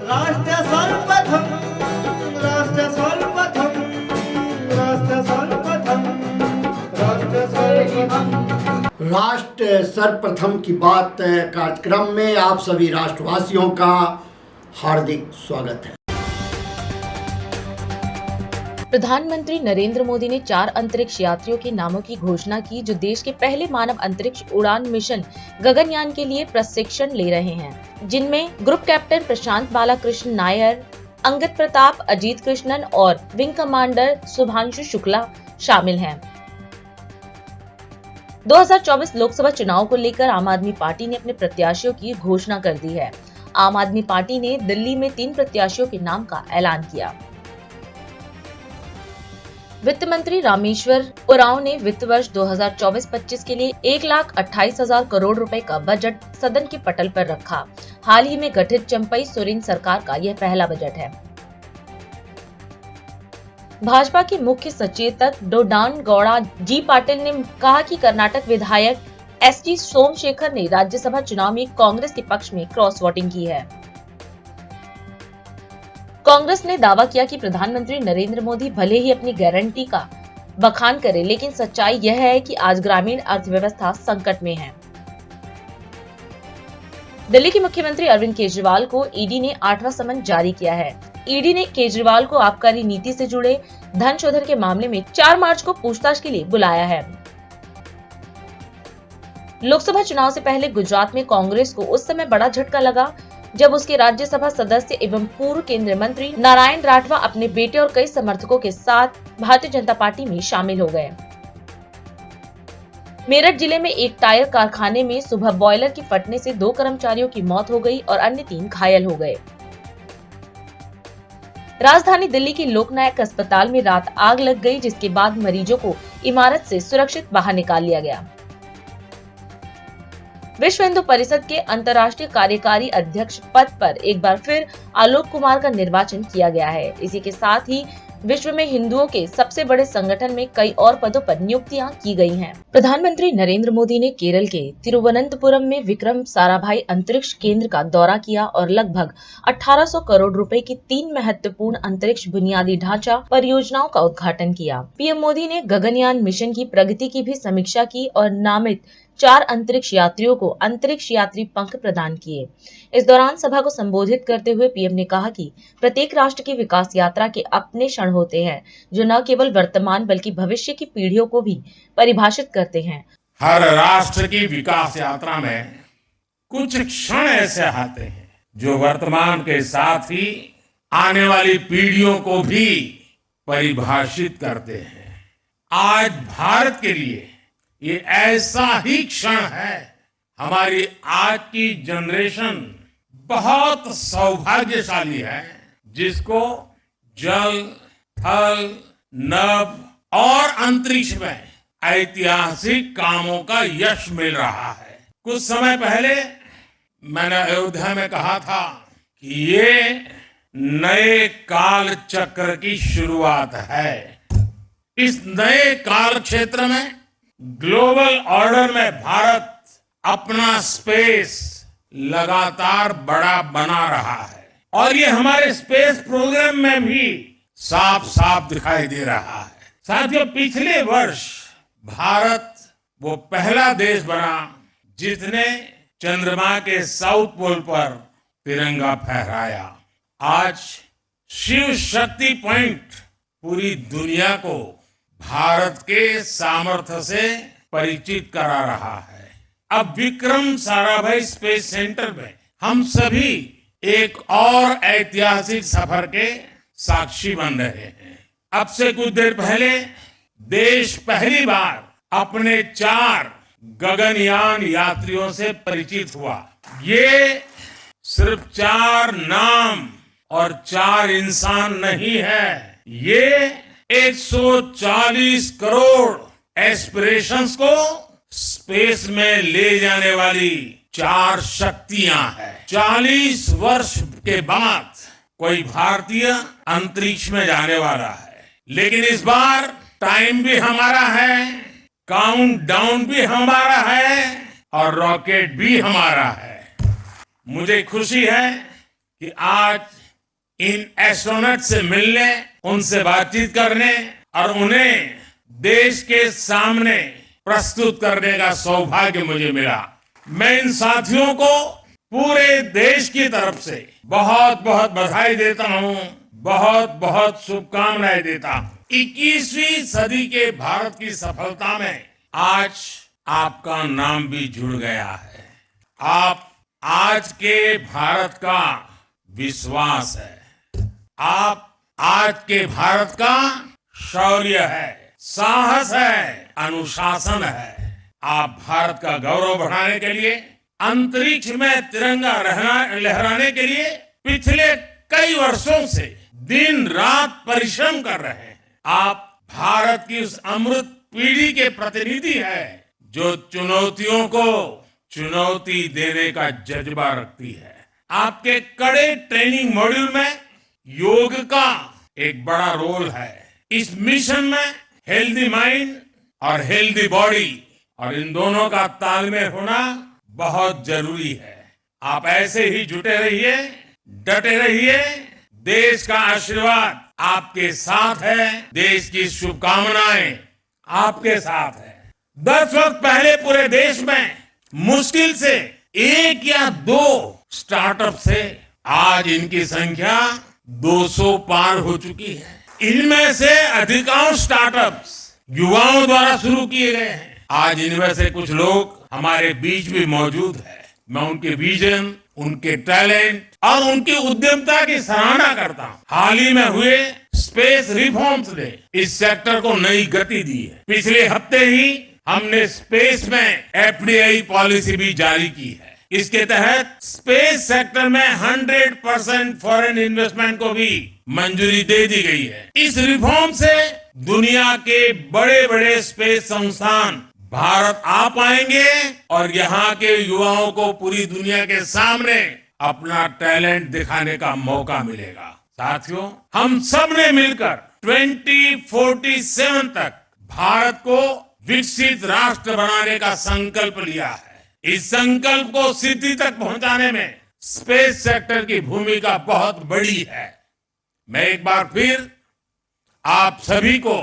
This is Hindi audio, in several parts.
राष्ट्र सर्वप्रथम, राष्ट्र सर्वप्रथम, राष्ट्र सर्वप्रथम, राष्ट्र सर्वप्रथम। राष्ट्र सर्वप्रथम की बात कार्यक्रम में आप सभी राष्ट्रवासियों का हार्दिक स्वागत है। प्रधानमंत्री नरेंद्र मोदी ने 4 अंतरिक्ष यात्रियों के नामों की घोषणा की जो देश के पहले मानव अंतरिक्ष उड़ान मिशन गगनयान के लिए प्रशिक्षण ले रहे हैं, जिनमें ग्रुप कैप्टन प्रशांत बालाकृष्ण नायर, अंगद प्रताप, अजीत कृष्णन और विंग कमांडर शुभांशु शुक्ला शामिल हैं। 2024 लोकसभा चुनाव को लेकर आम आदमी पार्टी ने अपने प्रत्याशियों की घोषणा कर दी है। आम आदमी पार्टी ने दिल्ली में 3 प्रत्याशियों के नाम का ऐलान किया। वित्त मंत्री रामेश्वर उरांव ने वित्त वर्ष 2024-25 के लिए 1,28,000 करोड़ रुपए का बजट सदन के पटल पर रखा। हाल ही में गठित चंपई सोरेन सरकार का यह पहला बजट है। भाजपा के मुख्य सचेतक डोडान गौड़ा जी पाटिल ने कहा कि कर्नाटक विधायक एसटी सोमशेखर ने राज्यसभा चुनाव में कांग्रेस के पक्ष में क्रॉस वोटिंग की है। कांग्रेस ने दावा किया कि प्रधानमंत्री नरेंद्र मोदी भले ही अपनी गारंटी का बखान करे, लेकिन सच्चाई यह है कि आज ग्रामीण अर्थव्यवस्था संकट में है। दिल्ली के मुख्यमंत्री अरविंद केजरीवाल को ईडी ने 8वां समन जारी किया है। ईडी ने केजरीवाल को आबकारी नीति से जुड़े धन शोधन के मामले में 4 मार्च को पूछताछ के लिए बुलाया है। लोकसभा चुनाव से पहले गुजरात में कांग्रेस को उस समय बड़ा झटका लगा जब उसके राज्यसभा सदस्य एवं पूर्व केंद्रीय मंत्री नारायण राठवा अपने बेटे और कई समर्थकों के साथ भारतीय जनता पार्टी में शामिल हो गए। मेरठ जिले में एक टायर कारखाने में सुबह बॉयलर के फटने से 2 कर्मचारियों की मौत हो गई और अन्य 3 घायल हो गए। राजधानी दिल्ली के लोकनायक अस्पताल में रात आग लग गई, जिसके बाद मरीजों को इमारत से सुरक्षित बाहर निकाल लिया गया। विश्व हिंदू परिषद के अंतर्राष्ट्रीय कार्यकारी अध्यक्ष पद पर एक बार फिर आलोक कुमार का निर्वाचन किया गया है। इसी के साथ ही विश्व में हिंदुओं के सबसे बड़े संगठन में कई और पदों पर नियुक्तियां की गई हैं। प्रधानमंत्री नरेंद्र मोदी ने केरल के तिरुवनंतपुरम में विक्रम साराभाई अंतरिक्ष केंद्र का दौरा किया और लगभग 1800 करोड़ रुपए की 3 महत्वपूर्ण अंतरिक्ष बुनियादी ढांचा परियोजनाओं का उद्घाटन किया। पीएम मोदी ने गगनयान मिशन की प्रगति की भी समीक्षा की और नामित 4 अंतरिक्ष यात्रियों को अंतरिक्ष यात्री पंख प्रदान किए। इस दौरान सभा को संबोधित करते हुए पीएम ने कहा कि प्रत्येक राष्ट्र की विकास यात्रा के अपने क्षण होते हैं, जो न केवल वर्तमान बल्कि भविष्य की पीढ़ियों को भी परिभाषित करते हैं। हर राष्ट्र की विकास यात्रा में कुछ क्षण ऐसे आते हैं जो वर्तमान के साथ ही आने वाली पीढ़ियों को भी परिभाषित करते हैं। आज भारत के लिए ये ऐसा ही क्षण है। हमारी आज की जनरेशन बहुत सौभाग्यशाली है, जिसको जल, थल, नभ और अंतरिक्ष में ऐतिहासिक कामों का यश मिल रहा है। कुछ समय पहले मैंने अयोध्या में कहा था कि ये नए काल चक्र की शुरुआत है। इस नए काल क्षेत्र में ग्लोबल ऑर्डर में भारत अपना स्पेस लगातार बड़ा बना रहा है और ये हमारे स्पेस प्रोग्राम में भी साफ साफ दिखाई दे रहा है। साथियों, पिछले वर्ष भारत वो पहला देश बना जिसने चंद्रमा के साउथ पोल पर तिरंगा फहराया। आज शिव शक्ति पॉइंट पूरी दुनिया को भारत के सामर्थ्य से परिचित करा रहा है। अब विक्रम साराभाई स्पेस सेंटर में हम सभी एक और ऐतिहासिक सफर के साक्षी बन रहे हैं। अब से कुछ देर पहले देश पहली बार अपने 4 गगनयान यात्रियों से परिचित हुआ। ये सिर्फ 4 नाम और 4 इंसान नहीं है, ये 140 करोड़ एस्पिरेशंस को स्पेस में ले जाने वाली 4 शक्तियां हैं। 40 वर्ष के बाद कोई भारतीय अंतरिक्ष में जाने वाला है, लेकिन इस बार टाइम भी हमारा है, काउंटडाउन भी हमारा है और रॉकेट भी हमारा है। मुझे खुशी है कि आज इन एस्ट्रोनॉट से मिलने, उनसे बातचीत करने और उन्हें देश के सामने प्रस्तुत करने का सौभाग्य मुझे मिला। मैं इन साथियों को पूरे देश की तरफ से बहुत बहुत बधाई देता हूं, बहुत बहुत शुभकामनाएं देता हूं। 21वीं सदी के भारत की सफलता में आज आपका नाम भी जुड़ गया है। आप आज के भारत का विश्वास है, आप आज के भारत का शौर्य है, साहस है, अनुशासन है। आप भारत का गौरव बढ़ाने के लिए, अंतरिक्ष में तिरंगा लहराने के लिए पिछले कई वर्षों से दिन रात परिश्रम कर रहे हैं। आप भारत की उस अमृत पीढ़ी के प्रतिनिधि हैं जो चुनौतियों को चुनौती देने का जज्बा रखती है। आपके कड़े ट्रेनिंग मॉड्यूल में योग का एक बड़ा रोल है। इस मिशन में हेल्दी माइंड और हेल्दी बॉडी और इन दोनों का तालमेल होना बहुत जरूरी है। आप ऐसे ही जुटे रहिए, डटे रहिए। देश का आशीर्वाद आपके साथ है, देश की शुभकामनाएं आपके साथ है। 10 वर्ष पहले पूरे देश में मुश्किल से 1 या 2 स्टार्टअप से आज इनकी संख्या 200 पार हो चुकी है। इनमें से अधिकांश स्टार्टअप्स युवाओं द्वारा शुरू किए गए हैं। आज इनमें से कुछ लोग हमारे बीच भी मौजूद है। मैं उनके विजन, उनके टैलेंट और उनकी उद्यमता की सराहना करता हूं। हाल ही में हुए स्पेस रिफॉर्म्स ने इस सेक्टर को नई गति दी है। पिछले हफ्ते ही हमने स्पेस में FDI पॉलिसी भी जारी की है। इसके तहत स्पेस सेक्टर में 100% फॉरेन इन्वेस्टमेंट को भी मंजूरी दे दी गई है। इस रिफॉर्म से दुनिया के बड़े बड़े स्पेस संस्थान भारत आ पाएंगे और यहाँ के युवाओं को पूरी दुनिया के सामने अपना टैलेंट दिखाने का मौका मिलेगा। साथियों, हम सब ने मिलकर 2047 तक भारत को विकसित राष्ट्र बनाने का संकल्प लिया है। इस संकल्प को सिद्धि तक पहुंचाने में स्पेस सेक्टर की भूमिका बहुत बड़ी है। मैं एक बार फिर आप सभी को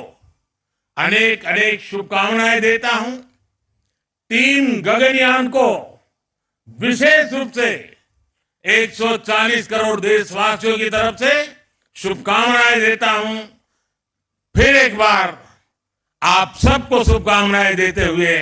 अनेक अनेक शुभकामनाएं देता हूं। टीम गगनयान को विशेष रूप से 140 करोड़ देशवासियों की तरफ से शुभकामनाएं देता हूं। फिर एक बार आप सबको शुभकामनाएं देते हुए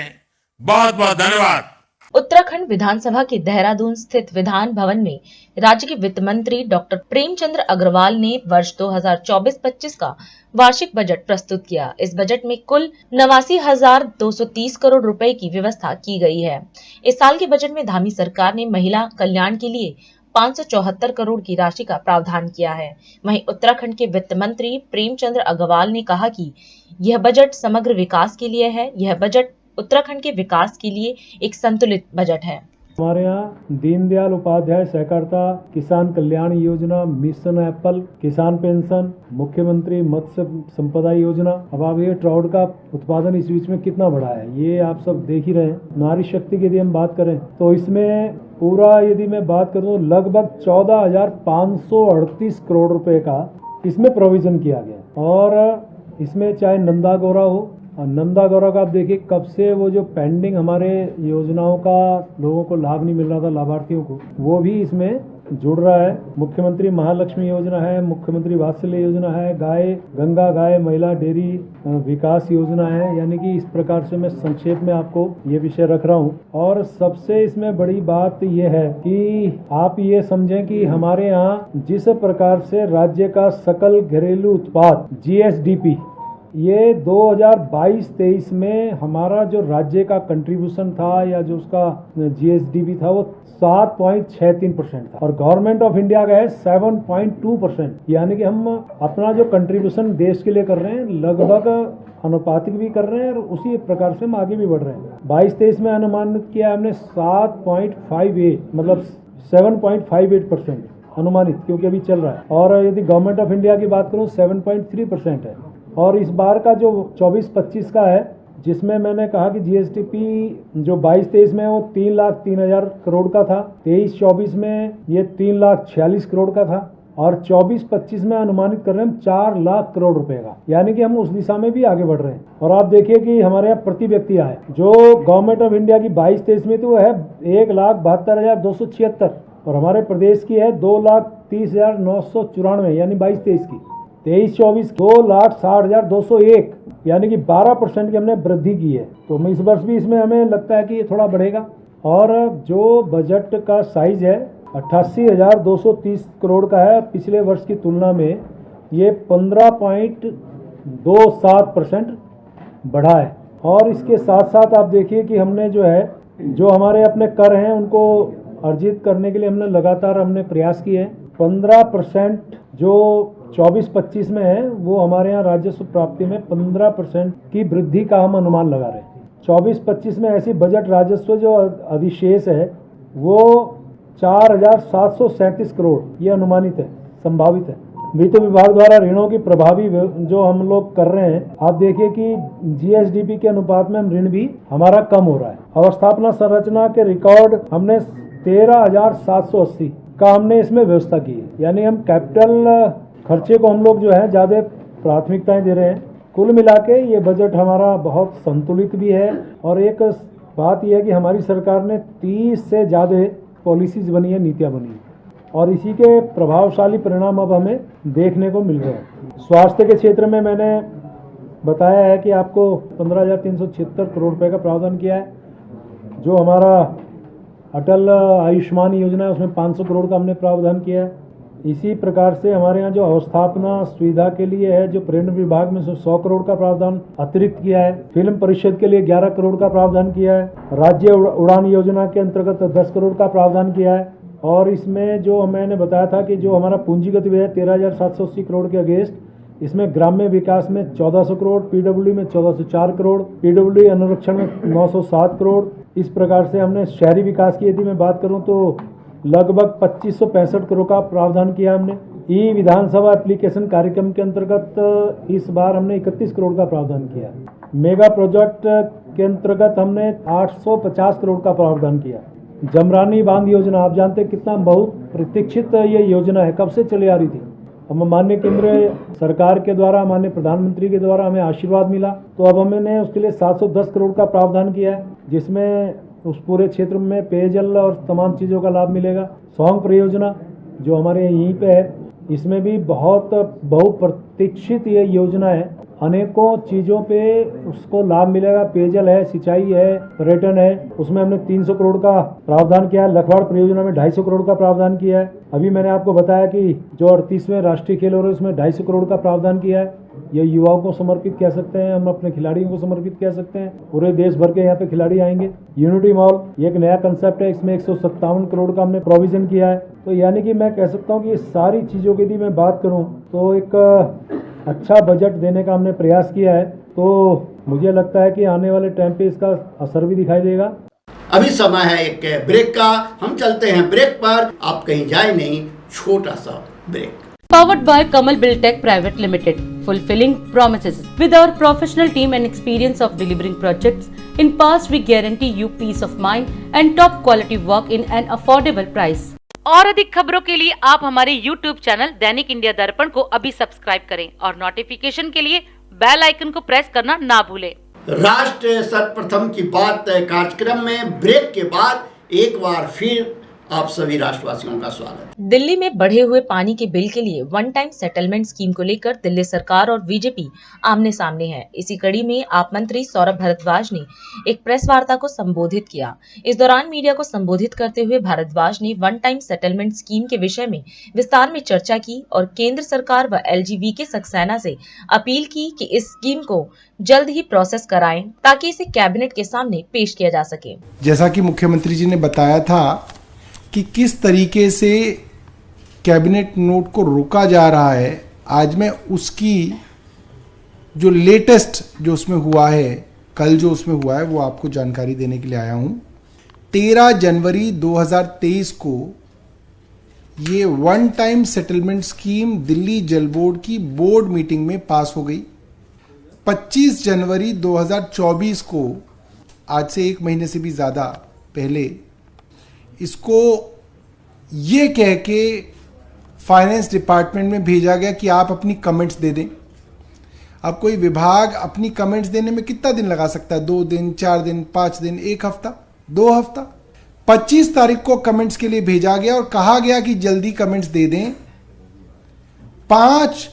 बहुत बहुत धन्यवाद। उत्तराखंड विधानसभा के देहरादून स्थित विधान भवन में राज्य के वित्त मंत्री डॉक्टर प्रेमचंद्र अग्रवाल ने वर्ष 2024-25 का वार्षिक बजट प्रस्तुत किया। इस बजट में कुल 89,230 करोड़ रुपए की व्यवस्था की गई है। इस साल के बजट में धामी सरकार ने महिला कल्याण के लिए 574 करोड़ की राशि का प्रावधान किया है। वहीं उत्तराखंड के वित्त मंत्री प्रेमचंद्र अग्रवाल ने कहा कि यह बजट समग्र विकास के लिए है। यह बजट उत्तराखंड के विकास के लिए एक संतुलित बजट है। हमारे यहाँ दीनदयाल उपाध्याय सहकारिता किसान कल्याण योजना, मिशन एप्पल, किसान पेंशन, मुख्यमंत्री मत्स्य संपदा योजना। अब आप ये ट्राउट का उत्पादन इस बीच में कितना बढ़ा है, ये आप सब देख ही रहे हैं। नारी शक्ति की यदि हम बात करें तो इसमें पूरा यदि मैं बात करूँ लगभग 14,538 करोड़ रुपए का इसमें प्रोविजन किया गया। और इसमें चाहे नंदा गौरा हो, नंदा गौरा का आप देखिए कब से वो जो पेंडिंग हमारे योजनाओं का लोगों को लाभ नहीं मिल रहा था, लाभार्थियों को, वो भी इसमें जुड़ रहा है। मुख्यमंत्री महालक्ष्मी योजना है, मुख्यमंत्री वात्सल्य योजना है, गंगा गाय महिला डेयरी विकास योजना है। यानी कि इस प्रकार से मैं संक्षेप में आपको ये विषय रख रहा हूँ। और सबसे इसमें बड़ी बात ये है कि आप ये समझें कि हमारे यहाँ जिस प्रकार से राज्य का सकल घरेलू उत्पाद GSDP ये 2022-23 में हमारा जो राज्य का कंट्रीब्यूशन था या जो उसका GSDP था वो 7.63% था और गवर्नमेंट ऑफ इंडिया का है 7.2%। यानी कि हम अपना जो कंट्रीब्यूशन देश के लिए कर रहे हैं लगभग अनुपातिक भी कर रहे हैं और उसी प्रकार से हम आगे भी बढ़ रहे हैं। 22-23 में अनुमानित किया हमने 7.58 मतलब 7.58% अनुमानित, क्योंकि अभी चल रहा है। और यदि गवर्नमेंट ऑफ इंडिया की बात करूँ 7.3% है। और इस बार का जो 24-25 का है जिसमें मैंने कहा कि जीएसडीपी जो 22-23 में वो 3,03,000 करोड़ का था, 23-24 में ये 3,46,000 करोड़ का था और 24-25 में अनुमानित कर रहे हैं हम 4 लाख करोड़ रुपए का, यानी कि हम उस दिशा में भी आगे बढ़ रहे हैं। और आप देखिए कि हमारे यहाँ प्रति व्यक्ति आय जो गवर्नमेंट ऑफ इंडिया की 22-23 में तो है 1,72,276 और हमारे प्रदेश की है 2,30,994 यानी 22-23 की। 23-24 2,60,201 यानी कि 12% की हमने वृद्धि की है। तो इस वर्ष भी इसमें हमें लगता है कि ये थोड़ा बढ़ेगा। और जो बजट का साइज है 88,230 करोड़ का है, पिछले वर्ष की तुलना में ये 15.27% बढ़ा है। और इसके साथ साथ आप देखिए कि हमने जो हमारे अपने कर हैं उनको अर्जित करने के लिए हमने प्रयास किए हैं। 15% जो 24-25 में है वो हमारे यहाँ राजस्व प्राप्ति में 15% की वृद्धि का हम अनुमान लगा रहे हैं। 24-25 में ऐसी बजट राजस्व जो अधिशेष है वो 4,737 करोड़ ये अनुमानित है, संभावित है। वित्त विभाग द्वारा ऋणों की प्रभावी जो हम लोग कर रहे हैं, आप देखिए कि जीएसडीपी के अनुपात में ऋण भी हमारा कम हो रहा है। अवस्थापना संरचना के रिकॉर्ड हमने 13,780 का हमने इसमें व्यवस्था की है, यानी हम कैपिटल खर्चे को हम लोग ज़्यादा प्राथमिकताएं दे रहे हैं। कुल मिला के ये बजट हमारा बहुत संतुलित भी है। और एक बात यह है कि हमारी सरकार ने 30 से ज़्यादा पॉलिसीज बनी है, नीतियाँ बनी है और इसी के प्रभावशाली परिणाम अब हमें देखने को मिल रहे हैं। स्वास्थ्य के क्षेत्र में मैंने बताया है कि आपको 15,376 करोड़ रुपए का प्रावधान किया है। जो हमारा अटल आयुष्मान योजना है उसमें 500 करोड़ का हमने प्रावधान किया है। इसी प्रकार से हमारे यहाँ जो अवस्थापना सुविधा के लिए है, जो पर्यटन विभाग में 100 करोड़ का प्रावधान अतिरिक्त किया है। फिल्म परिषद के लिए 11 करोड़ का प्रावधान किया है। राज्य उड़ान योजना के अंतर्गत 10 करोड़ का प्रावधान किया है। और इसमें जो मैंने बताया था कि जो हमारा पूंजीगत व्यय है 13,780 करोड़ के अगेंस्ट, इसमें ग्राम्य विकास में 1,400 करोड़, पीडब्ल्यूडी में 1,404 करोड़, पीडब्ल्यूडी अनुरक्षण में 907 करोड़। इस प्रकार से हमने शहरी विकास की यदि मैं बात करूं तो लगभग 2,565 करोड़ का प्रावधान किया हमने। ई विधानसभा एप्लीकेशन कार्यक्रम के अंतर्गत इस बार हमने 31 करोड़ का प्रावधान किया। मेगा प्रोजेक्ट के अंतर्गत हमने 850 करोड़ का प्रावधान किया। जमरानी बांध योजना, आप जानते हैं कितना बहुत प्रतीक्षित ये योजना है, कब से चली आ रही थी। हम माननीय केंद्र सरकार के द्वारा, माननीय प्रधानमंत्री के द्वारा हमें आशीर्वाद मिला, तो अब हमने उसके लिए 710 करोड़ का प्रावधान किया है, जिसमें उस पूरे क्षेत्र में पेयजल और तमाम चीज़ों का लाभ मिलेगा। सौंग परियोजना जो हमारे यहीं पे है, इसमें भी बहुत बहुप्रतीक्षित ये योजना है। अनेकों चीज़ों पे उसको लाभ मिलेगा। पेयजल है, सिंचाई है, पर्यटन है, उसमें हमने 300 करोड़ का प्रावधान किया है। लखवाड़ परियोजना में 250 करोड़ का प्रावधान किया है। अभी मैंने आपको बताया कि जो 38वें राष्ट्रीय खेल हो रहे हैं उसमें 250 करोड़ का प्रावधान किया है। ये युवाओं को समर्पित कह सकते हैं, हम अपने खिलाड़ियों को समर्पित कह सकते हैं। पूरे देश भर के यहाँ पे खिलाड़ी आएंगे। यूनिटी मॉल ये एक नया कंसेप्ट है, इसमें 157 करोड़ का हमने प्रोविजन किया है। तो यानी कि मैं कह सकता हूँ कि ये सारी चीज़ों की यदि मैं बात करूँ तो एक अच्छा बजट देने का हमने प्रयास किया है। तो मुझे लगता है कि आने वाले टाइम पे इसका असर भी दिखाई देगा। अभी समय है एक ब्रेक का, हम चलते हैं ब्रेक पर, आप कहीं जाए नहीं, छोटा सा break. Powered by Kamal Buildtech Private Limited, fulfilling promises. With our professional team and experience of delivering projects, in past we guarantee you peace of mind and top quality work in an affordable price. और अधिक खबरों के लिए आप हमारे YouTube चैनल दैनिक इंडिया दर्पण को अभी सब्सक्राइब करें और नोटिफिकेशन के लिए बेल आइकन को प्रेस करना ना भूलें। राष्ट्र सर्वप्रथम की बात कार्यक्रम में ब्रेक के बाद एक बार फिर आप सभी राष्ट्रवासियों का स्वागत। दिल्ली में बढ़े हुए पानी के बिल के लिए वन टाइम सेटलमेंट स्कीम को लेकर दिल्ली सरकार और बीजेपी आमने सामने है। इसी कड़ी में आप मंत्री सौरभ भारद्वाज ने एक प्रेस वार्ता को संबोधित किया। इस दौरान मीडिया को संबोधित करते हुए भारद्वाज ने वन टाइम सेटलमेंट स्कीम के विषय में विस्तार में चर्चा की और केंद्र सरकार व LGV सक्सेना से अपील की कि इस स्कीम को जल्द ही प्रोसेस कराएं ताकि इसे कैबिनेट के सामने पेश किया जा सके। जैसा कि मुख्यमंत्री जी ने बताया था कि किस तरीके से कैबिनेट नोट को रोका जा रहा है, आज मैं उसकी जो लेटेस्ट जो उसमें हुआ है, कल जो उसमें हुआ है, वो आपको जानकारी देने के लिए आया हूं। 13 जनवरी 2023 को ये one time settlement scheme Delhi जल बोर्ड की बोर्ड मीटिंग में पास हो गई। 25 जनवरी 2024 को, आज से 1 महीने से भी ज़्यादा पहले, इसको ये कह के फाइनेंस डिपार्टमेंट में भेजा गया कि आप अपनी कमेंट्स दे दें। अब कोई विभाग अपनी कमेंट्स देने में कितना दिन लगा सकता है? 2 दिन, 4 दिन, 5 दिन, 1 हफ्ता, 2 हफ्ता। 25 तारीख को कमेंट्स के लिए भेजा गया और कहा गया कि जल्दी कमेंट्स दे दें। 5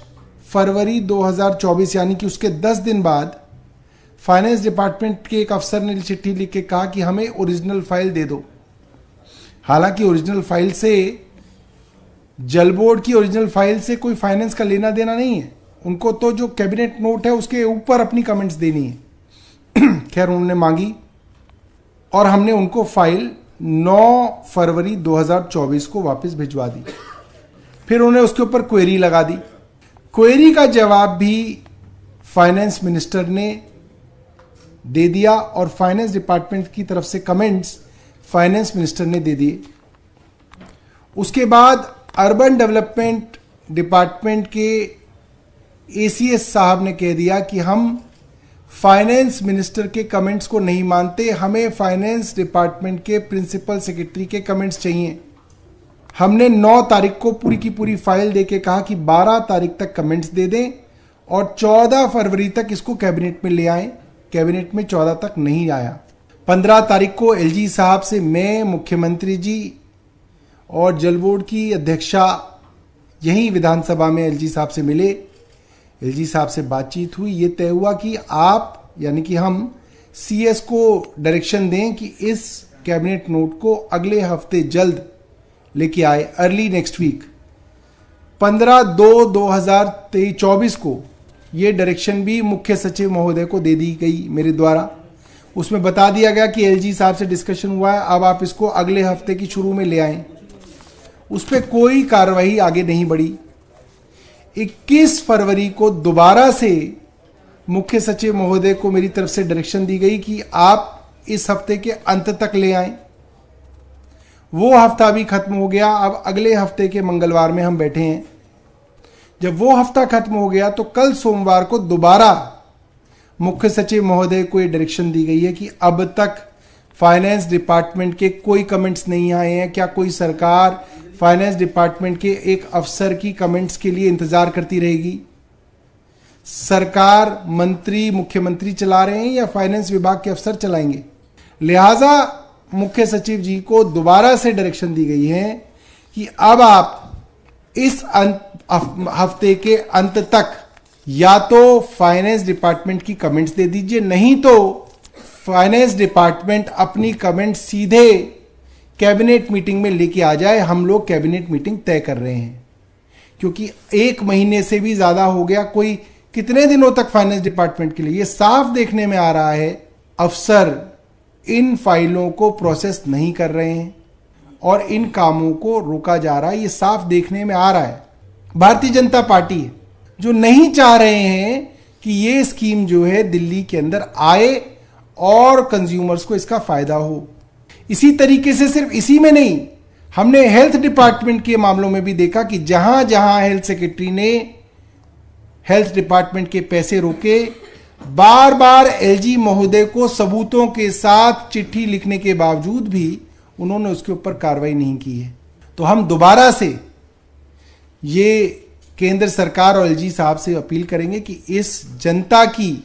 फरवरी 2024 यानी कि उसके 10 दिन बाद फाइनेंस डिपार्टमेंट के एक अफसर ने चिट्ठी लिख के कहा कि हमें ओरिजिनल फाइल दे दो। हालांकि ओरिजिनल फाइल से, जल बोर्ड की ओरिजिनल फाइल से कोई फाइनेंस का लेना देना नहीं है। उनको तो जो कैबिनेट नोट है उसके ऊपर अपनी कमेंट्स देनी है। खैर, उन्होंने मांगी और हमने उनको फाइल 9 फरवरी 2024 को वापस भिजवा दी। फिर उन्होंने उसके ऊपर क्वेरी लगा दी। क्वेरी का जवाब भी फाइनेंस मिनिस्टर ने दे दिया और फाइनेंस डिपार्टमेंट की तरफ से कमेंट्स फाइनेंस मिनिस्टर ने दे दिए। उसके बाद अर्बन डेवलपमेंट डिपार्टमेंट के एसीएस साहब ने कह दिया कि हम फाइनेंस मिनिस्टर के कमेंट्स को नहीं मानते, हमें फाइनेंस डिपार्टमेंट के प्रिंसिपल सेक्रेटरी के कमेंट्स चाहिए। हमने 9 तारीख को पूरी की पूरी फाइल देके कहा कि 12 तारीख तक कमेंट्स दे दें और 14 फरवरी तक इसको कैबिनेट में ले आएं। कैबिनेट में 14 तक नहीं आया। 15 तारीख को एलजी साहब से मैं, मुख्यमंत्री जी और जल बोर्ड की अध्यक्षा यहीं विधानसभा में एलजी साहब से मिले। एलजी साहब से बातचीत हुई। ये तय हुआ कि आप, यानी कि हम, सीएस को डायरेक्शन दें कि इस कैबिनेट नोट को अगले हफ्ते जल्द लेके आए, अर्ली नेक्स्ट वीक। 15/2/2024 को ये डायरेक्शन भी मुख्य सचिव महोदय को दे दी गई मेरे द्वारा। उसमें बता दिया गया कि एलजी साहब से डिस्कशन हुआ है, अब आप इसको अगले हफ्ते की शुरू में ले आएं। उस पर कोई कार्रवाई आगे नहीं बढ़ी। 21 फरवरी को दोबारा से मुख्य सचिव महोदय को मेरी तरफ से डायरेक्शन दी गई कि आप इस हफ्ते के अंत तक ले आएं। वो हफ्ता भी खत्म हो गया। अब अगले हफ्ते के मंगलवार में हम बैठे हैं। जब वो हफ्ता खत्म हो गया तो कल सोमवार को दोबारा मुख्य सचिव महोदय को ये डायरेक्शन दी गई है कि अब तक फाइनेंस डिपार्टमेंट के कोई कमेंट्स नहीं आए हैं। क्या कोई सरकार फाइनेंस डिपार्टमेंट के एक अफसर की कमेंट्स के लिए इंतजार करती रहेगी? सरकार, मंत्री, मुख्यमंत्री चला रहे हैं या फाइनेंस विभाग के अफसर चलाएंगे? लिहाजा मुख्य सचिव जी को दोबारा से डायरेक्शन दी गई है कि अब आप इस हफ्ते के अंत तक या तो फाइनेंस डिपार्टमेंट की कमेंट्स दे दीजिए, नहीं तो फाइनेंस डिपार्टमेंट अपनी कमेंट सीधे कैबिनेट मीटिंग में लेके आ जाए। हम लोग कैबिनेट मीटिंग तय कर रहे हैं क्योंकि 1 महीने से भी ज्यादा हो गया। कोई कितने दिनों तक फाइनेंस डिपार्टमेंट के लिए? ये साफ देखने में आ रहा है अफसर इन फाइलों को प्रोसेस नहीं कर रहे हैं और इन कामों को रोका जा रहा है। ये साफ देखने में आ रहा है। भारतीय जनता पार्टी जो नहीं चाह रहे हैं कि ये स्कीम जो है दिल्ली के अंदर आए और कंज्यूमर्स को इसका फायदा हो। इसी तरीके से सिर्फ इसी में नहीं, हमने हेल्थ डिपार्टमेंट के मामलों में भी देखा कि जहां जहां हेल्थ सेक्रेटरी ने हेल्थ डिपार्टमेंट के पैसे रोके, बार बार एलजी महोदय को सबूतों के साथ चिट्ठी लिखने के बावजूद भी उन्होंने उसके ऊपर कार्रवाई नहीं की है। तो हम दोबारा से ये केंद्र सरकार और एलजी साहब से अपील करेंगे कि इस जनता की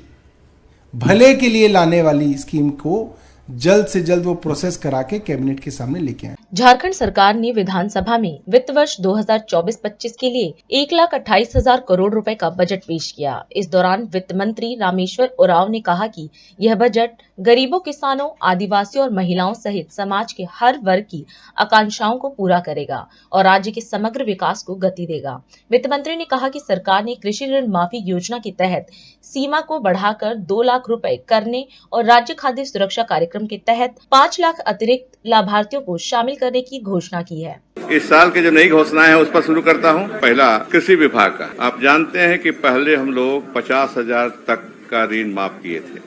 भले के लिए लाने वाली स्कीम को जल्द से जल्द वो प्रोसेस करा के कैबिनेट के सामने लेके आए। झारखंड सरकार ने विधानसभा में वित्त वर्ष 2024-25 के लिए 1,28,000 करोड़ रुपए का बजट पेश किया। इस दौरान वित्त मंत्री रामेश्वर उरांव ने कहा कि यह बजट गरीबों, किसानों, आदिवासियों और महिलाओं सहित समाज के हर वर्ग की आकांक्षाओं को पूरा करेगा और राज्य के समग्र विकास को गति देगा। वित्त मंत्री ने कहा कि सरकार ने कृषि ऋण माफी योजना के तहत सीमा को बढ़ाकर 2 लाख रुपए करने और राज्य खाद्य सुरक्षा कार्यक्रम के तहत 5 लाख अतिरिक्त लाभार्थियों को शामिल करने की घोषणा की है। इस साल की जो नई घोषणाएं है उस पर शुरू करता हूं। पहला, कृषि विभाग का। आप जानते हैं कि पहले हम लोग 50,000 तक का ऋण माफ किए थे,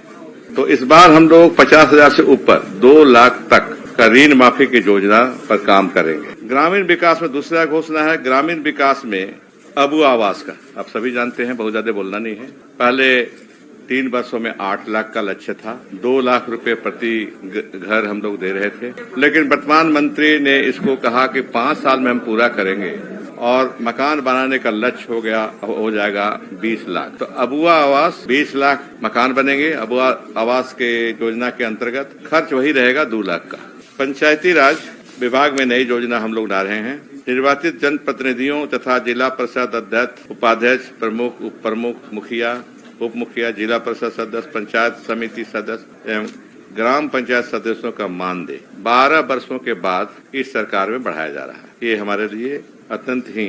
तो इस बार हम लोग 50,000 से ऊपर 2 लाख तक का ऋण माफी की योजना पर काम करेंगे। ग्रामीण विकास में दूसरा घोषणा है, ग्रामीण विकास में अबू आवास का। आप सभी जानते हैं, बहुत ज्यादा बोलना नहीं है। पहले 3 वर्षों में 8 लाख का लक्ष्य था। 2 लाख रुपए प्रति घर हम लोग दे रहे थे, लेकिन वर्तमान मंत्री ने इसको कहा कि 5 साल में हम पूरा करेंगे और मकान बनाने का लक्ष्य हो जाएगा 20 लाख। तो अबुआ आवास 20 लाख मकान बनेंगे। अबुआ आवास के योजना के अंतर्गत खर्च वही रहेगा 2 लाख का। पंचायती राज विभाग में नई योजना हम लोग ला रहे हैं। निर्वाचित जनप्रतिनिधियों तथा जिला परिषद अध्यक्ष, उपाध्यक्ष, प्रमुख, उप प्रमुख, मुखिया, उप मुखिया, जिला परिषद सदस्य, पंचायत समिति सदस्य एवं ग्राम पंचायत सदस्यों का मानदेय 12 वर्षों के बाद इस सरकार में बढ़ाया जा रहा है। ये हमारे लिए अत्यंत ही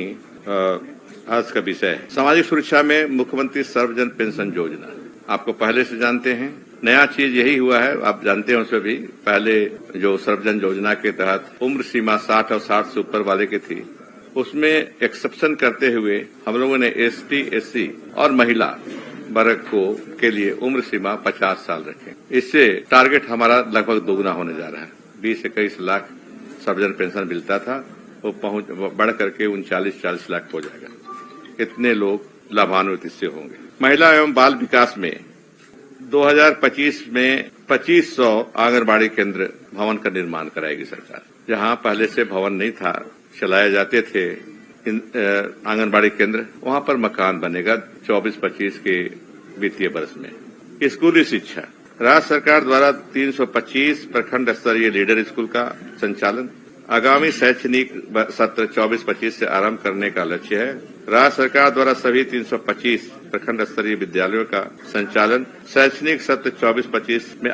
हर्ष का विषय है। सामाजिक सुरक्षा में मुख्यमंत्री सर्वजन पेंशन योजना आपको पहले से जानते हैं। नया चीज यही हुआ है, आप जानते हैं उसमें भी पहले जो सर्वजन योजना के तहत उम्र सीमा 60 और 60 से ऊपर वाले की थी, उसमें एक्सेप्शन करते हुए हम लोगों ने ST, SC और महिला वर्ग के लिए उम्र सीमा 50 साल रखे। इससे टारगेट हमारा लगभग दोगुना होने जा रहा है। 20-21 लाख सर्वजन पेंशन मिलता था, वो बढ़ करके 39-40 लाख हो जाएगा। इतने लोग लाभान्वित इससे होंगे। महिला एवं बाल विकास में 2025 में 2500 आंगनबाड़ी केंद्र भवन का निर्माण कराएगी सरकार। जहां पहले से भवन नहीं था, चलाए जाते थे आंगनबाड़ी केंद्र, वहां पर मकान बनेगा 24-25 के वित्तीय वर्ष में। स्कूली शिक्षा, राज्य सरकार द्वारा 325 प्रखंड स्तरीय लीडर स्कूल का संचालन आगामी शैक्षणिक सत्र 24-25 से आरंभ करने का लक्ष्य है। राज्य सरकार द्वारा सभी 325 प्रखंड स्तरीय विद्यालयों का संचालन शैक्षणिक सत्र 24-25 में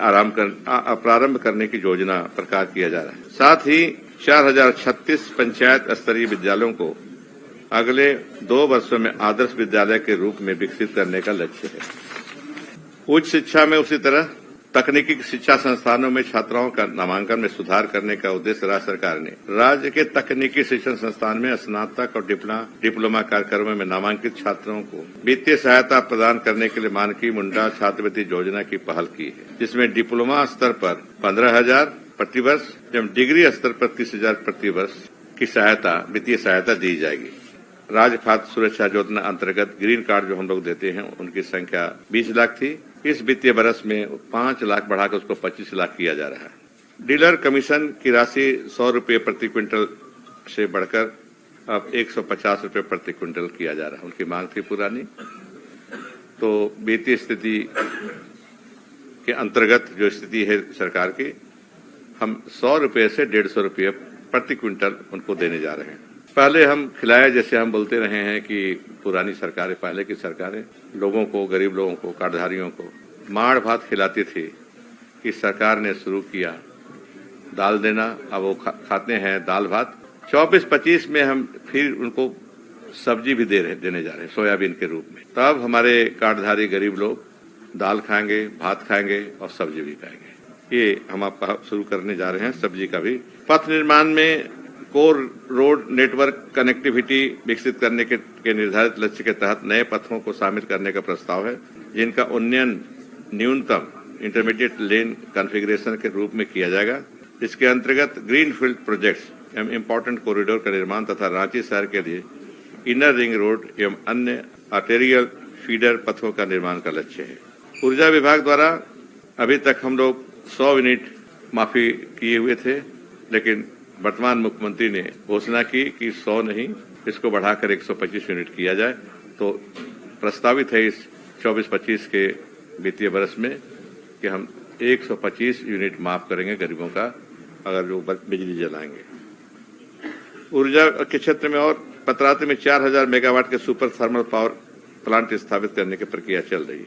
प्रारंभ करने की योजना प्रकार किया जा रहा है। साथ ही 4036 पंचायत स्तरीय विद्यालयों को अगले 2 वर्षों में आदर्श विद्यालय के रूप में विकसित करने का लक्ष्य है। उच्च शिक्षा में उसी तरह तकनीकी शिक्षा संस्थानों में छात्राओं का नामांकन में सुधार करने का उद्देश्य राज्य सरकार ने राज्य के तकनीकी शिक्षण संस्थान में स्नातक और डिप्लोमा कार्यक्रमों में नामांकित छात्रों को वित्तीय सहायता प्रदान करने के लिए मानकी मुंडा छात्रवृत्ति योजना की पहल की है, जिसमें डिप्लोमा स्तर पर 15,000 प्रति वर्ष एवं डिग्री स्तर पर 30,000 प्रति वर्ष की वित्तीय सहायता दी जाएगी। राज्य खाद्य सुरक्षा योजना अंतर्गत ग्रीन कार्ड जो हम लोग देते हैं उनकी संख्या 20 लाख थी। इस वित्तीय वर्ष में 5 लाख बढ़ाकर उसको 25 लाख किया जा रहा है। डीलर कमीशन की राशि 100 रुपये प्रति क्विंटल से बढ़कर अब 150 रुपये प्रति क्विंटल किया जा रहा है। उनकी मांग थी पुरानी, तो वित्तीय स्थिति के अंतर्गत जो स्थिति है सरकार की, हम 100 रुपये से 150 रुपये प्रति क्विंटल उनको देने जा रहे हैं। पहले हम खिलाए, जैसे हम बोलते रहे हैं कि पुरानी सरकारें, पहले की सरकारें लोगों को, गरीब लोगों को, कार्डधारियों को माड़ भात खिलाती थी। इस सरकार ने शुरू किया दाल देना, अब वो खाते हैं दाल भात। 24-25 में हम फिर उनको सब्जी भी देने जा रहे हैं सोयाबीन के रूप में। तब हमारे कार्डधारी गरीब लोग दाल खाएंगे, भात खाएंगे और सब्जी भी खाएंगे। ये हम आपका शुरू करने जा रहे हैं सब्जी का भी। पथ निर्माण में कोर रोड नेटवर्क कनेक्टिविटी विकसित करने के निर्धारित लक्ष्य के तहत नए पथों को शामिल करने का प्रस्ताव है, जिनका उन्नयन न्यूनतम इंटरमीडिएट लेन कॉन्फ़िगरेशन के रूप में किया जाएगा। इसके अंतर्गत ग्रीनफील्ड प्रोजेक्ट्स एवं इम्पोर्टेंट कॉरिडोर का निर्माण तथा रांची शहर के लिए इनर रिंग रोड एवं अन्य आर्टेरियल फीडर पथों का निर्माण का लक्ष्य है। ऊर्जा विभाग द्वारा अभी तक हम लोग 100 यूनिट माफी किए हुए थे, लेकिन वर्तमान मुख्यमंत्री ने घोषणा की कि 100 नहीं, इसको बढ़ाकर 125 यूनिट किया जाए। तो प्रस्तावित है इस 24-25 के वित्तीय वर्ष में कि हम 125 यूनिट माफ करेंगे गरीबों का, अगर जो बिजली जलाएंगे। ऊर्जा के क्षेत्र में और पतरातू में 4000 मेगावाट के सुपर थर्मल पावर प्लांट स्थापित करने की प्रक्रिया चल रही है।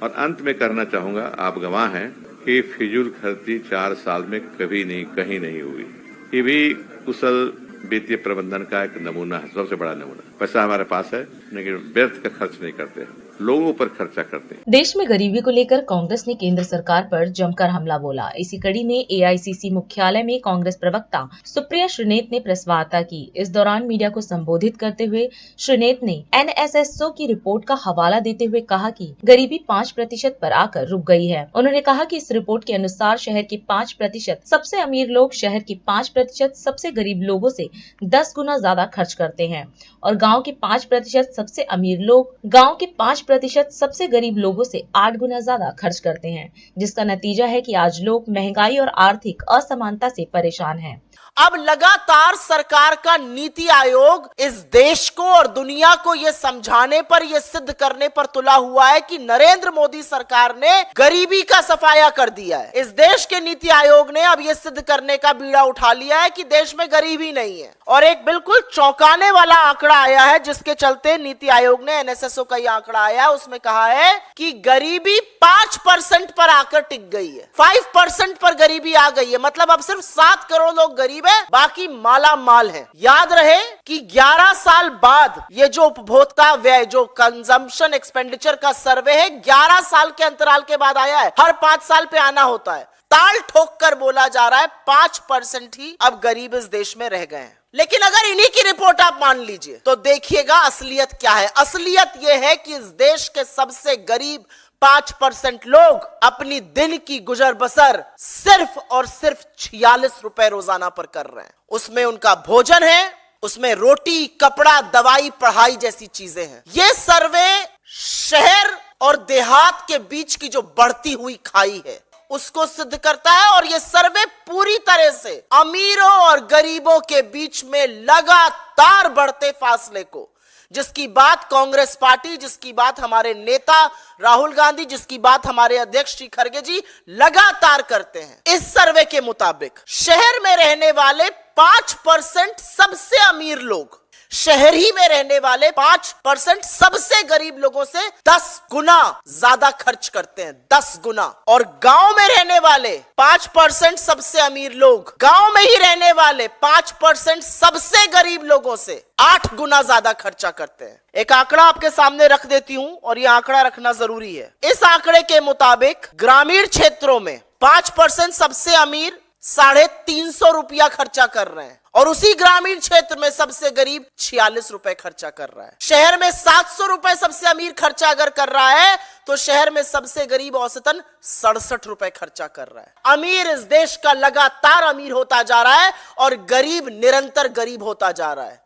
और अंत में करना चाहूंगा, आप गवाह हैं कि फिजूल खर्ची 4 साल में कभी नहीं, कहीं नहीं हुई। ये भी कुशल वित्तीय प्रबंधन का एक नमूना है, सबसे बड़ा नमूना। पैसा हमारे पास है, लेकिन व्यर्थ का खर्च नहीं करते, लोगों पर खर्चा करते हैं। देश में गरीबी को लेकर कांग्रेस ने केंद्र सरकार पर जमकर हमला बोला। इसी कड़ी में AICC मुख्यालय में कांग्रेस प्रवक्ता सुप्रिया श्रीनेत ने प्रेस वार्ता की। इस दौरान मीडिया को संबोधित करते हुए श्रीनेत ने NSSO की रिपोर्ट का हवाला देते हुए कहा कि गरीबी 5% पर आकर रुक गई है। उन्होंने कहा कि इस रिपोर्ट के अनुसार शहर के 5% सबसे अमीर लोग शहर के 5% सबसे गरीब लोगों से 10 गुना ज्यादा खर्च करते हैं और गाँव के 5% सबसे अमीर लोग गाँव के 5% 20% सबसे गरीब लोगों से 8 गुना ज्यादा खर्च करते हैं, जिसका नतीजा है कि आज लोग महंगाई और आर्थिक असमानता से परेशान हैं। अब लगातार सरकार का नीति आयोग इस देश को और दुनिया को यह समझाने पर, यह सिद्ध करने पर तुला हुआ है कि नरेंद्र मोदी सरकार ने गरीबी का सफाया कर दिया है। इस देश के नीति आयोग ने अब यह सिद्ध करने का बीड़ा उठा लिया है कि देश में गरीबी नहीं है। और एक बिल्कुल चौंकाने वाला आंकड़ा आया है, जिसके चलते नीति आयोग ने, एनएसएसओ का यह आंकड़ा आया, उसमें कहा है कि गरीबी 5% पर आकर टिक गई है। 5% पर गरीबी आ गई है, मतलब अब सिर्फ 7 करोड़ लोग गरीब है, बाकी माला माल है। याद रहे कि 11 साल बाद ये जो उपभोक्ता व्यय, जो कंजम्पशन एक्सपेंडिचर का सर्वे है, 11 साल के अंतराल के बाद आया है। हर 5 साल पे आना होता है। ताल ठोक कर बोला जा रहा है 5% ही अब गरीब इस देश में रह गए हैं। लेकिन अगर इन्हीं की रिपोर्ट आप मान लीजिए तो देखिएगा असलियत क्या है। असलियत यह है कि इस देश के सबसे गरीब 5% लोग अपनी दिन की गुजर बसर सिर्फ और सिर्फ 46 रुपए रोजाना पर कर रहे हैं। उसमें उनका भोजन है, उसमें रोटी, कपड़ा, दवाई, पढ़ाई जैसी चीजें हैं। ये सर्वे शहर और देहात के बीच की जो बढ़ती हुई खाई है उसको सिद्ध करता है। और यह सर्वे पूरी तरह से अमीरों और गरीबों के बीच में लगातार बढ़ते फासले को, जिसकी बात कांग्रेस पार्टी, जिसकी बात हमारे नेता राहुल गांधी, जिसकी बात हमारे अध्यक्ष श्री खड़गे जी लगातार करते हैं। इस सर्वे के मुताबिक शहर में रहने वाले 5% सबसे अमीर लोग शहर ही में रहने वाले 5% सबसे गरीब लोगों से 10 गुना ज्यादा खर्च करते हैं, 10 गुना। और गांव में रहने वाले 5% सबसे अमीर लोग गांव में ही रहने वाले 5% सबसे गरीब लोगों से 8 गुना ज्यादा खर्चा करते हैं। एक आंकड़ा आपके सामने रख देती हूं और यह आंकड़ा रखना जरूरी है। इस आंकड़े के मुताबिक ग्रामीण क्षेत्रों में 5% सबसे अमीर 350 रुपया खर्चा कर रहे हैं और उसी ग्रामीण क्षेत्र में सबसे गरीब 46 रुपए खर्चा कर रहा है। शहर में 700 रुपए सबसे अमीर खर्चा अगर कर रहा है तो शहर में सबसे गरीब औसतन 67 रुपए खर्चा कर रहा है। अमीर इस देश का लगातार अमीर होता जा रहा है और गरीब निरंतर गरीब होता जा रहा है।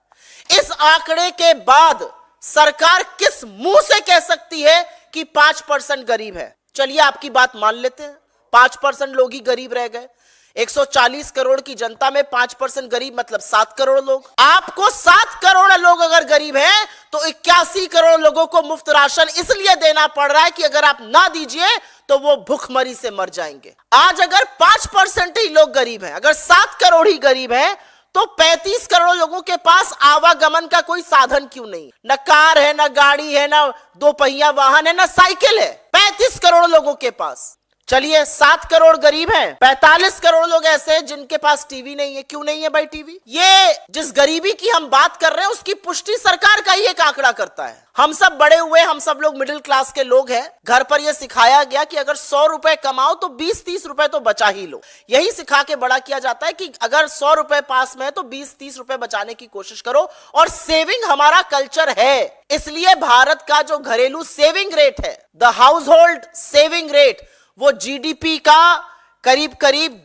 इस आंकड़े के बाद सरकार किस मुंह से कह सकती है कि 5% गरीब है? चलिए आपकी बात मान लेते हैं, 5% लोग ही गरीब रह गए। 140 करोड़ की जनता में 5% गरीब मतलब 7 करोड़ लोग। आपको 7 करोड़ लोग अगर गरीब हैं तो 81 करोड़ लोगों को मुफ्त राशन इसलिए देना पड़ रहा है कि अगर आप ना दीजिए तो वो भूखमरी से मर जाएंगे। आज अगर 5% ही लोग गरीब हैं, अगर 7 करोड़ ही गरीब हैं, तो 35 करोड़ लोगों के पास आवागमन का कोई साधन क्यों नहीं? न कार है, न गाड़ी है, न 2 पहिया वाहन है, न साइकिल है। 35 करोड़ लोगों के पास। चलिए 7 करोड़ गरीब हैं, 45 करोड़ लोग ऐसे हैं जिनके पास टीवी नहीं है। क्यों नहीं है भाई टीवी? ये जिस गरीबी की हम बात कर रहे हैं उसकी पुष्टि सरकार का ही एक आंकड़ा करता है। हम सब बड़े हुए, हम सब लोग मिडिल क्लास के लोग हैं। घर पर यह सिखाया गया कि अगर 100 रुपए कमाओ तो 20-30 रुपए तो बचा ही लो। यही सिखा के बड़ा किया जाता है कि अगर 100 रुपए पास में है तो 20-30 रुपए बचाने की कोशिश करो। और सेविंग हमारा कल्चर है, इसलिए भारत का जो घरेलू सेविंग रेट है, the house hold saving rate, वो जीडीपी का करीब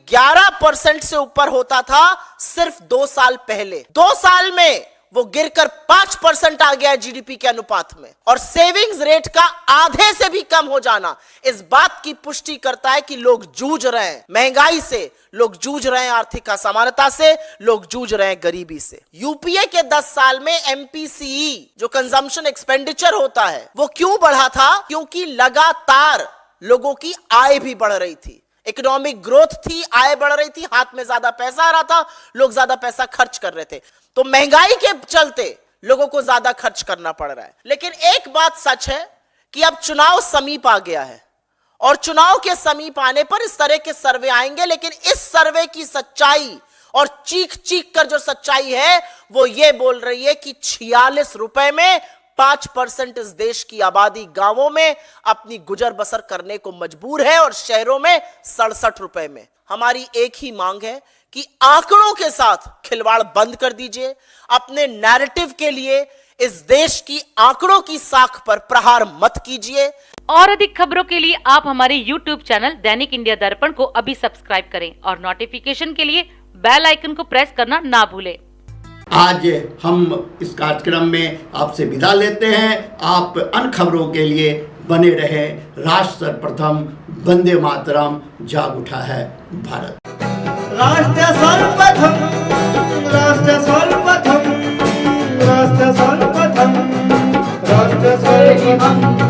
11% से ऊपर होता था सिर्फ 2 साल पहले। 2 साल में वो गिरकर 5% आ गया जीडीपी के अनुपात में। और सेविंग्स रेट का आधे से भी कम हो जाना इस बात की पुष्टि करता है कि लोग जूझ रहे हैं महंगाई से, लोग जूझ रहे हैं आर्थिक असमानता से, लोग जूझ रहे हैं गरीबी से। यूपीए के 10 साल में एमपीसीई जो कंजम्पशन एक्सपेंडिचर होता है वो क्यों बढ़ा था? क्योंकि लगातार लोगों की आय भी बढ़ रही थी, इकोनॉमिक ग्रोथ थी, आय बढ़ रही थी, हाथ में ज्यादा पैसा आ रहा था, लोग ज्यादा पैसा खर्च कर रहे थे। तो महंगाई के चलते लोगों को ज्यादा खर्च करना पड़ रहा है। लेकिन एक बात सच है कि अब चुनाव समीप आ गया है और चुनाव के समीप आने पर इस तरह के सर्वे आएंगे। लेकिन इस सर्वे की सच्चाई और चीख चीख कर जो सच्चाई है वो ये बोल रही है कि 46 रुपए में 5% इस देश की आबादी गांवों में अपनी गुजर बसर करने को मजबूर है और शहरों में 67 रुपए में। हमारी एक ही मांग है कि आंकड़ों के साथ खिलवाड़ बंद कर दीजिए। अपने नैरेटिव के लिए इस देश की आंकड़ों की साख पर प्रहार मत कीजिए। और अधिक खबरों के लिए आप हमारे YouTube चैनल दैनिक इंडिया दर्पण को अभी सब्सक्राइब करें और नोटिफिकेशन के लिए बेल आइकन को प्रेस करना ना भूलें। आज हम इस कार्यक्रम में आपसे विदा लेते हैं। आप अन्य खबरों के लिए बने रहे। राष्ट्र सर्वप्रथम, वंदे मातरम, जाग उठा है भारत। राष्ट्र सर्वप्रथम, राष्ट्र सर्वप्रथम, राष्ट्र सर्वप्रथम, राष्ट्र सर्वप्रथम।